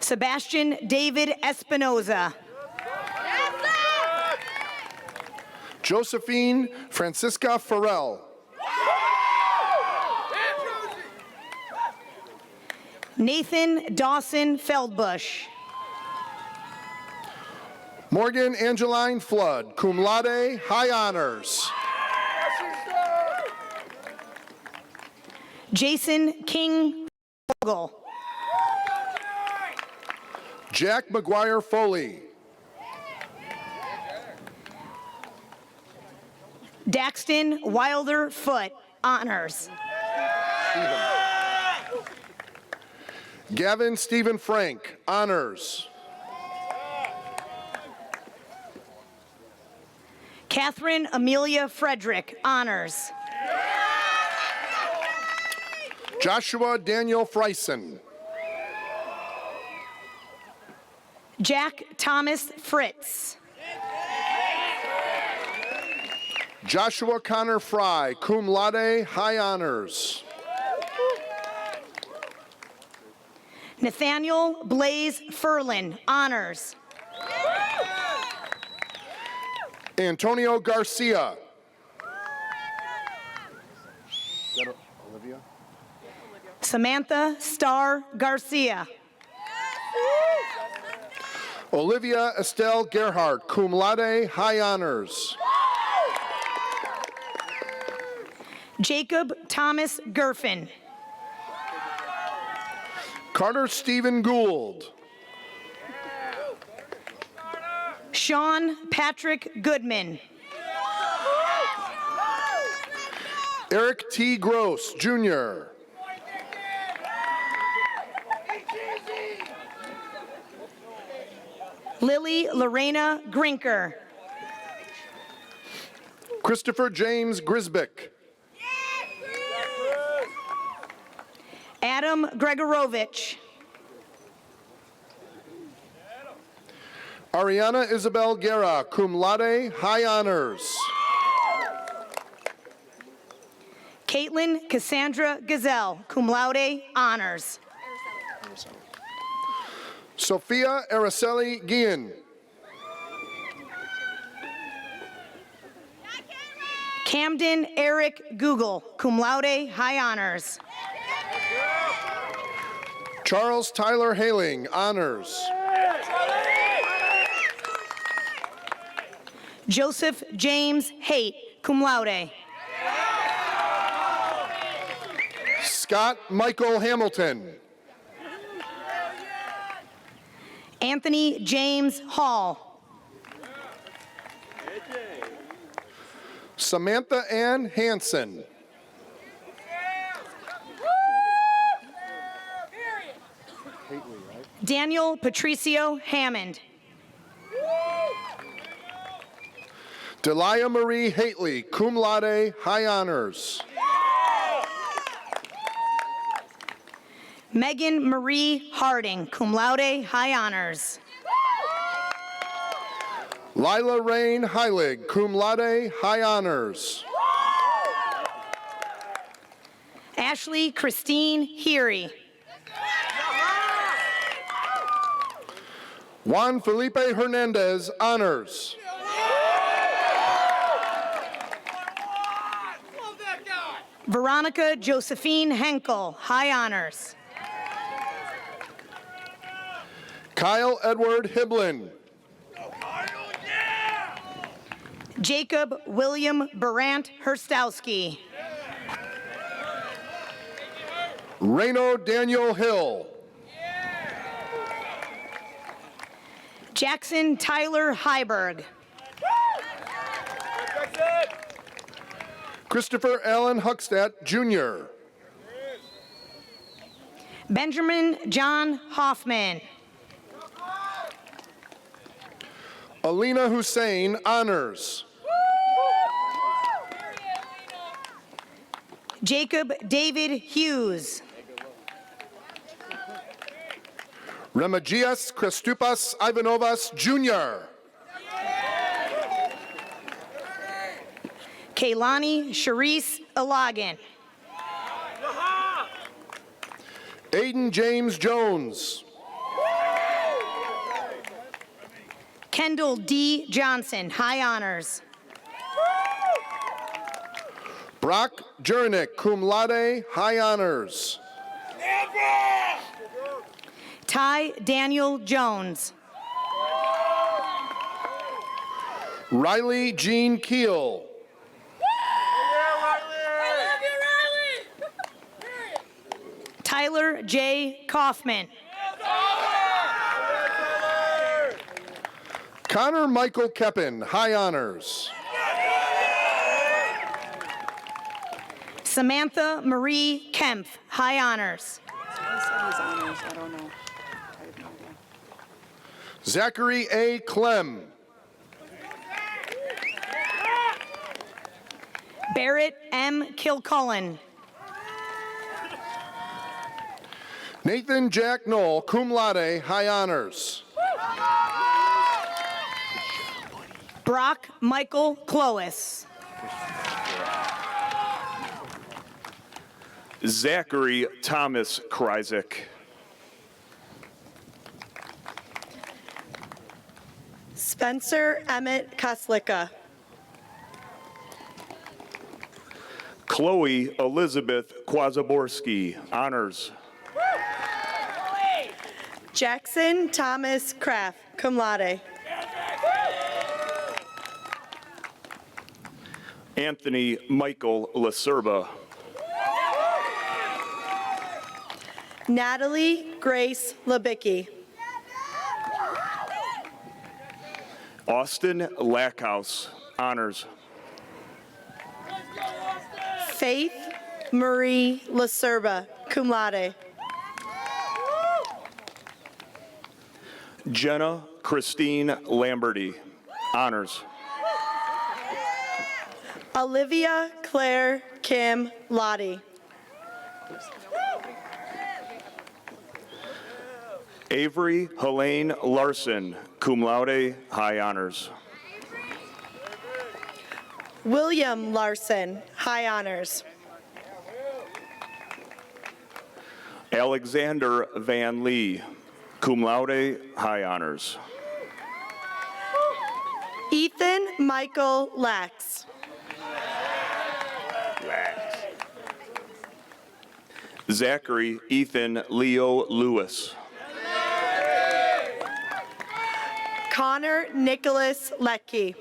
Sebastian David Espinoza. Josephine Francisca Farrell. Nathan Dawson Feldbush. Morgan Angeline Flood, cum laude, high honors. Jason King Vogel. Jack McGuire Foley. Daxton Wilder Foot, honors. Gavin Stephen Frank, honors. Catherine Amelia Frederick, honors. Joshua Daniel Freisen. Jack Thomas Fritz. Joshua Connor Fry, cum laude, high honors. Nathaniel Blaze Furlan, honors. Antonio Garcia. Is that Olivia? Samantha Starr Garcia. Olivia Estelle Gerhardt, cum laude, high honors. Jacob Thomas Gerfin. Carter Stephen Gould. Sean Patrick Goodman. Eric T. Gross, Jr. Lily Lorena Grinker. Christopher James Grisbick. Adam Gregorovich. Ariana Isabel Guerra, cum laude, high honors. Caitlin Cassandra Gazelle, cum laude, honors. Sophia Araceli Guillen. Camden Eric Google, cum laude, high honors. Charles Tyler Haling, honors. Joseph James Haight, cum laude. Scott Michael Hamilton. Anthony James Hall. Samantha Ann Hansen. Daniel Patricio Hammond. Delia Marie Hately, cum laude, high honors. Megan Marie Harding, cum laude, high honors. Lila Rain Heilig, cum laude, high honors. Ashley Christine Heary. Juan Felipe Hernandez, honors. Veronica Josephine Henkel, high honors. Kyle Edward Hiblin. Jacob William Barant Herstowski. Reno Daniel Hill. Jackson Tyler Heiberg. Christopher Allen Huckstadt, Jr. Benjamin John Hoffman. Alina Hussein, honors. Jacob David Hughes. Remigius Kristupas Ivanovas, Jr. Kaylani Sharice Ilagan. Aiden James Jones. Kendall D. Johnson, high honors. Brock Jernick, cum laude, high honors. Ty Daniel Jones. Riley Jean Keel. Tyler J. Kaufman. Connor Michael Keppen, high honors. Samantha Marie Kempf, high honors. Zachary A. Clem. Barrett M. Kilcullen. Nathan Jack Knoll, cum laude, high honors. Brock Michael Clois. Zachary Thomas Kryzik. Spencer Emmett Koslika. Chloe Elizabeth Kwazaborski, honors. Jackson Thomas Kraft, cum laude. Anthony Michael Lacerba. Natalie Grace Labicki. Austin Lackhouse, honors. Faith Marie Lacerba, cum laude. Jenna Christine Lamberty, honors. Olivia Claire Kim Lottie. Avery Helene Larson, cum laude, high honors. William Larson, high honors. Alexander Van Lee, cum laude, high honors. Ethan Michael Lax. Zachary Ethan Leo Lewis. Connor Nicholas Leckie.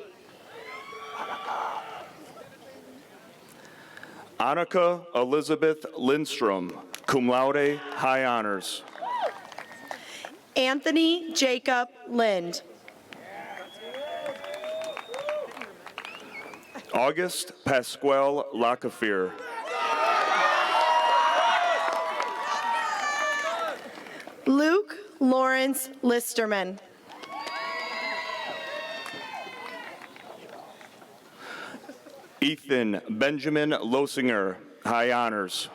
Annika Elizabeth Lindstrom, cum laude, high honors. Anthony Jacob Lind. August Pasquale Lacafere. Luke Lawrence Listerman. Ethan Benjamin Losinger, high honors.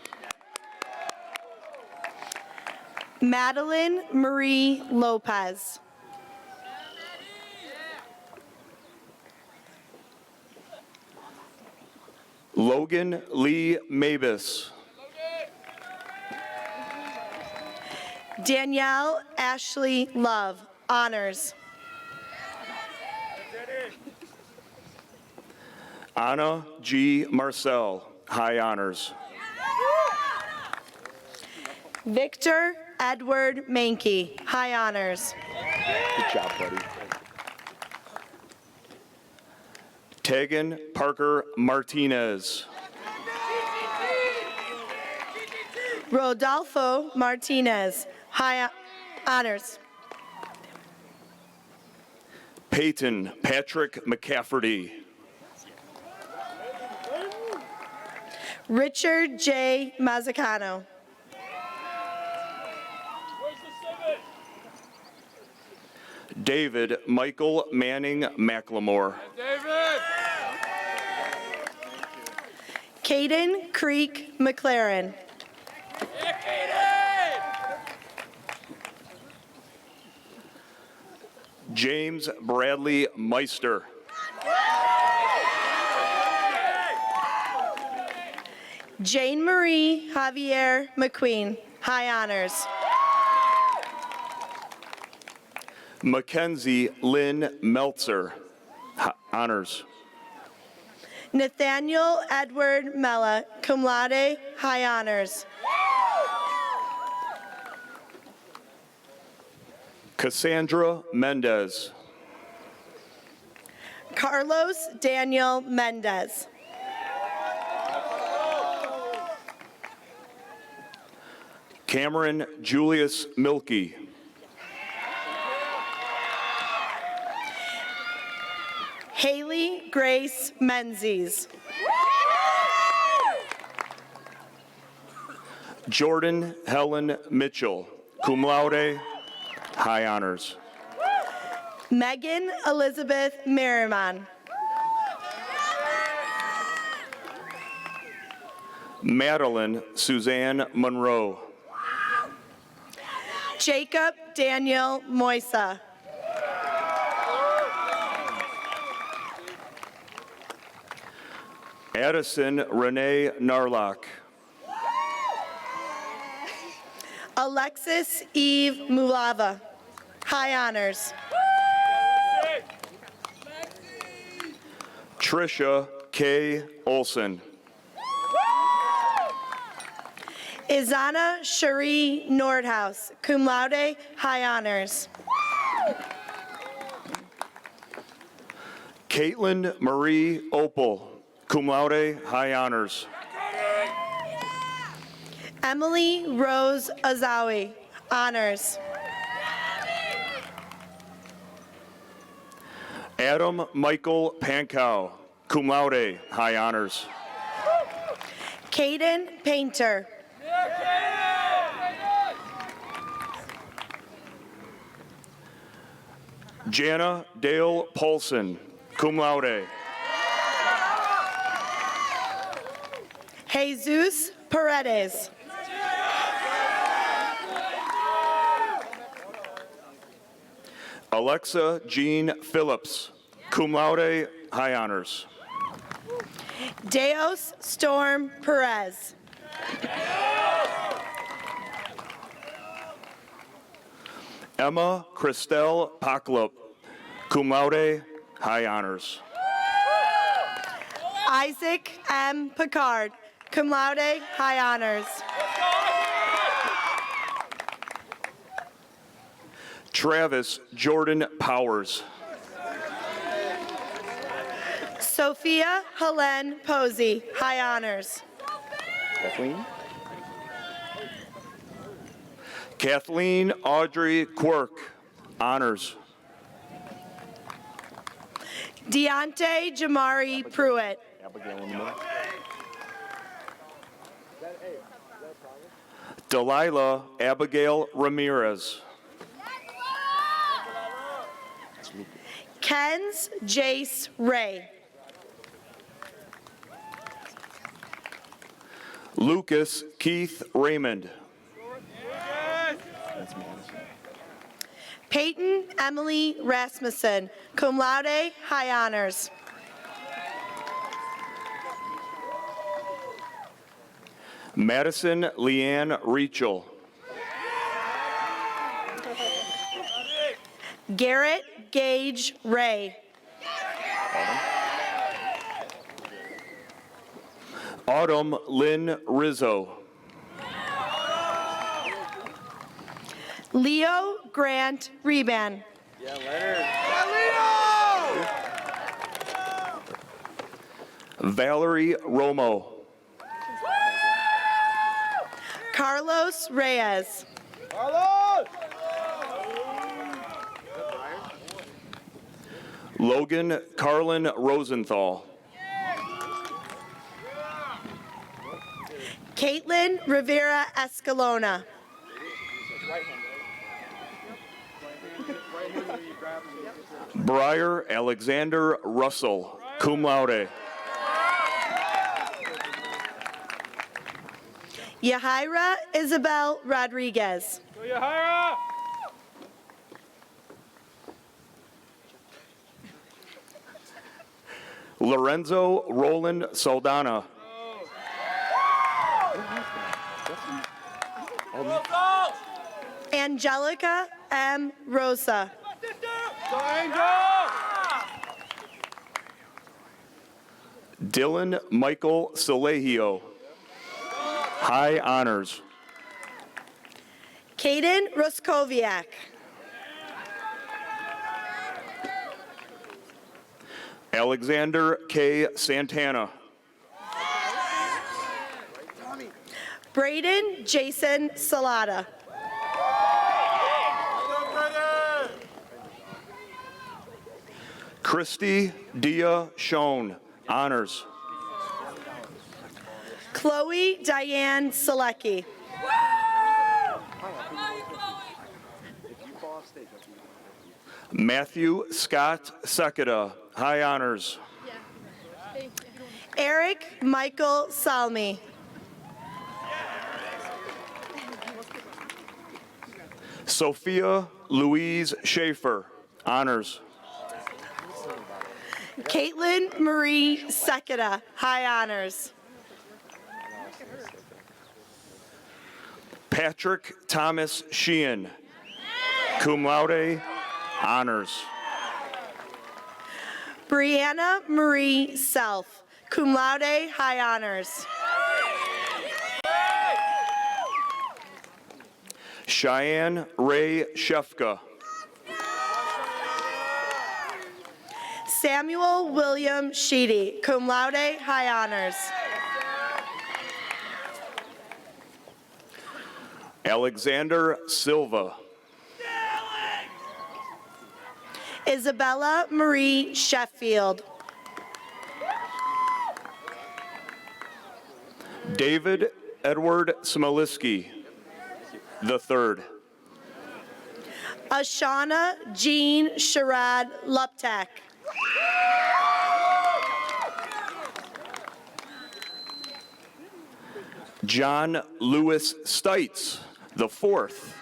Madeline Marie Lopez. Logan Lee Mavis. Danielle Ashley Love, honors. Anna G. Marcel, high honors. Victor Edward Mankey, high honors. Good job, buddy. Tegan Parker Martinez. Rodolfo Martinez, high honors. Peyton Patrick McCafferty. Richard J. Mazzacano. David Michael Manning McLemore. Caden Creek McLaren. James Bradley Meister. Jane Marie Javier McQueen, high honors. Mackenzie Lynn Meltzer, honors. Nathaniel Edward Mella, cum laude, high honors. Cassandra Mendez. Carlos Daniel Mendez. Cameron Julius Milkey. Haley Grace Menzies. Jordan Helen Mitchell, cum laude, high honors. Megan Elizabeth Merriman. Madeline Suzanne Monroe. Jacob Daniel Moisa. Addison Renee Narlock. Alexis Eve Mulava, high honors. Trisha K. Olson. Izana Cherie Nordhaus, cum laude, high honors. Caitlin Marie Opal, cum laude, high honors. Emily Rose Azawi, honors. Adam Michael Pankow, cum laude, high honors. Caden Painter. Jana Dale Paulson, cum laude. Jesus Paredes. Alexa Jean Phillips, cum laude, high honors. Deos Storm Perez. Emma Christelle Paclup, cum laude, high honors. Isaac M. Picard, cum laude, high honors. Travis Jordan Powers. Sophia Helene Posey, high honors. Kathleen Audrey Quirk, honors. Deontay Jamari Pruitt. Delilah Abigail Ramirez. Ken's Jace Ray. Lucas Keith Raymond. Peyton Emily Rasmussen, cum laude, high honors. Madison Leanne Reachel. Garrett Gage Ray. Autumn Lynn Rizzo. Leo Grant Reban. Valerie Romo. Carlos Reyes. Logan Carlin Rosenthal. Caitlin Rivera Escalona. Briar Alexander Russell, cum laude. Yahaira Isabel Rodriguez. Lorenzo Roland Saldana. Angelica M. Rosa. Dylan Michael Salehio. High honors. Kaden Ruskoviak. Alexander K. Santana. Braden Jason Salata. Christy Dia Schoen, honors. Chloe Diane Selecki. Matthew Scott Sekeda, high honors. Eric Michael Salmi. Sophia Louise Schaefer, honors. Caitlin Marie Sekeda, high honors. Patrick Thomas Sheehan, cum laude, honors. Brianna Marie Self, cum laude, high honors. Cheyenne Ray Shefka. Samuel William Sheedy, cum laude, high honors. Alexander Silva. Isabella Marie Sheffield. David Edward Smoliski, the third. Ashana Jean Sherrod Luptak. John Lewis Stites, the fourth.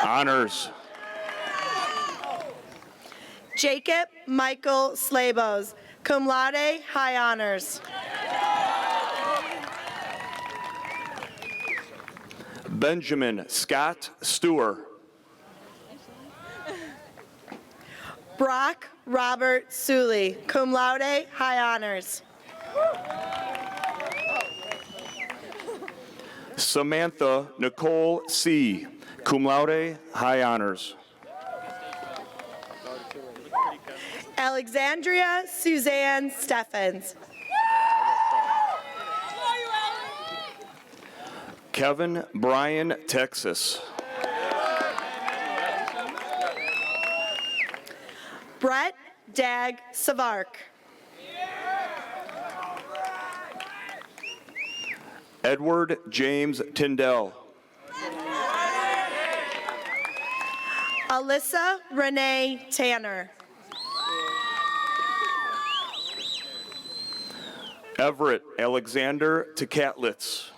Honors. Jacob Michael Slabos, cum laude, high honors. Benjamin Scott Stewart. Brock Robert Suley, cum laude, high honors. Samantha Nicole C., cum laude, high honors. Alexandria Suzanne Steffens. Kevin Bryan Texas. Brett Dag Savark. Edward James Tyndall. Alyssa Renee Tanner. Everett Alexander Tkatlitz.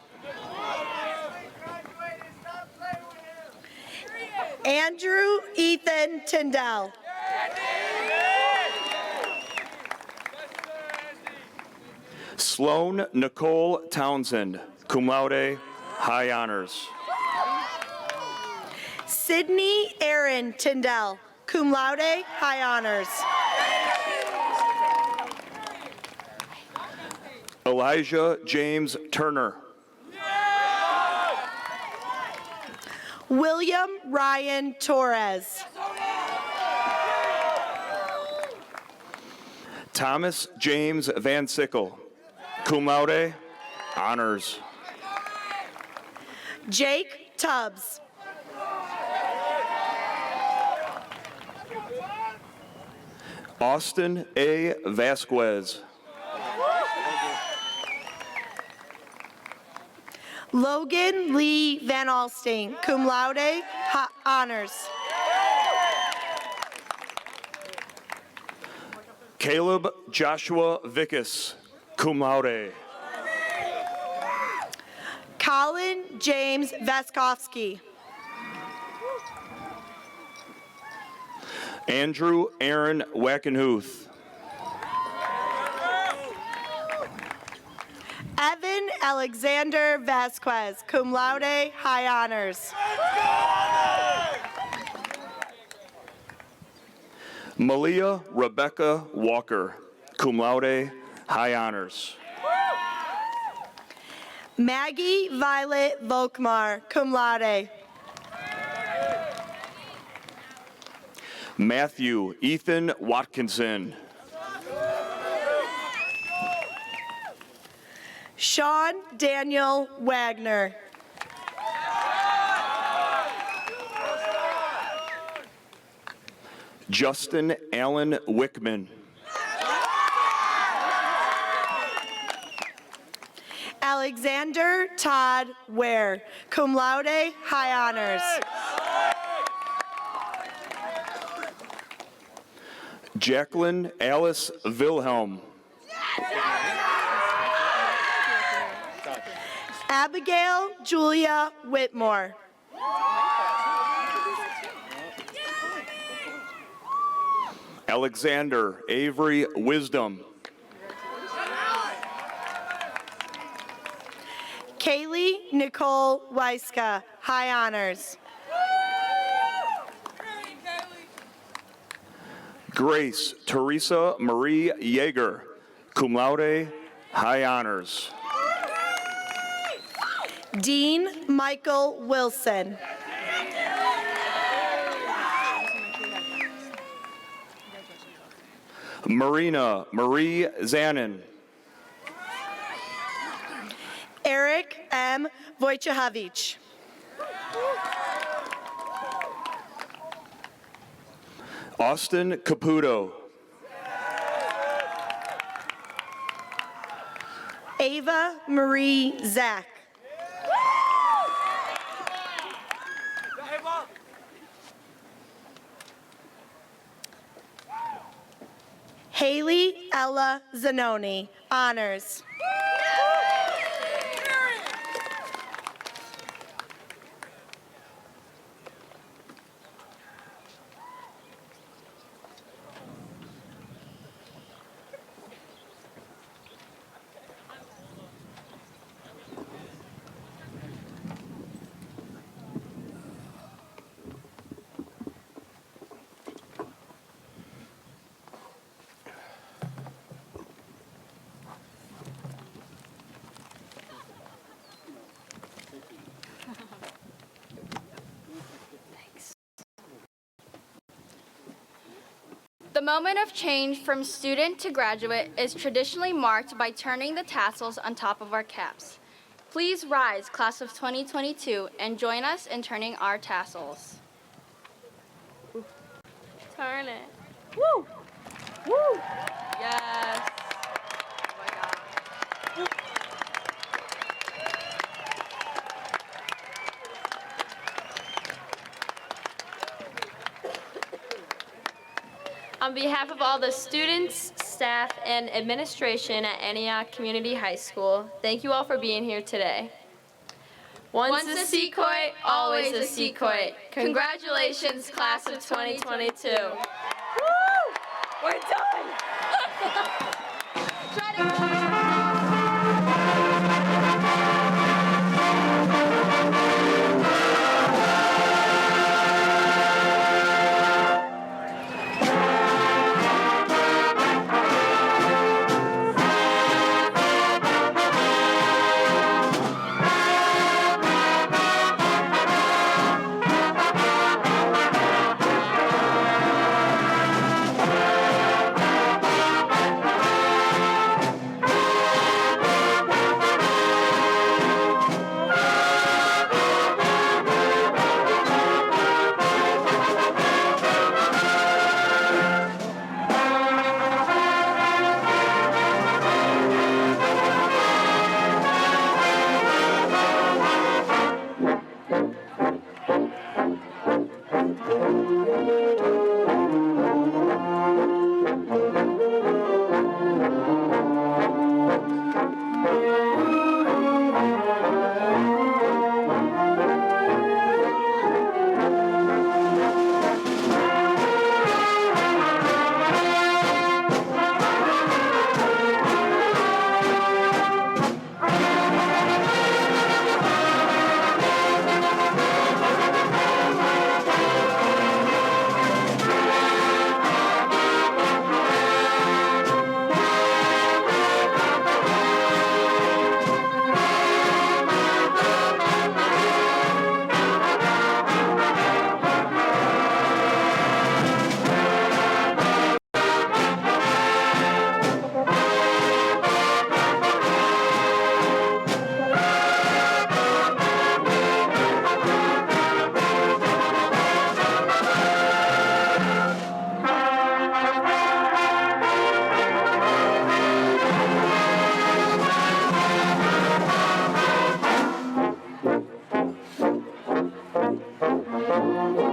Andrew Ethan Tyndall. Sloan Nicole Townsend, cum laude, high honors. Sydney Aaron Tyndall, cum laude, high honors. Elijah James Turner. William Ryan Torres. Thomas James Van Sickle, cum laude, honors. Jake Tubbs. Austin A. Vasquez. Logan Lee Van Alstyne, cum laude, honors. Caleb Joshua Vickus, cum laude. Colin James Veskovsky. Andrew Aaron Wackenhuth. Evan Alexander Vasquez, cum laude, high honors. Malia Rebecca Walker, cum laude, high honors. Maggie Violet Volkmar, cum laude. Matthew Ethan Watkinson. Sean Daniel Wagner. Justin Allen Wickman. Alexander Todd Ware, cum laude, high honors. Jacqueline Alice Wilhelm. Abigail Julia Whitmore. Alexander Avery Wisdom. Kaylee Nicole Weiska, high honors. Grace Teresa Marie Yeager, cum laude, high honors. Dean Michael Wilson. Marina Marie Zanin. Eric M. Wojciechowicz. Austin Caputo. Ava Marie Zach. Haley Ella Zanoni, honors. The moment of change from student to graduate is traditionally marked by turning the tassels on top of our caps. Please rise, class of 2022, and join us in turning our tassels. Turn it. Woo! Woo! Yes. Oh my God. On behalf of all the students, staff, and administration at Antioch Community High School, thank you all for being here today. Once a Secoit, always a Secoit. Congratulations, class of 2022. Woo! We're done! Applause.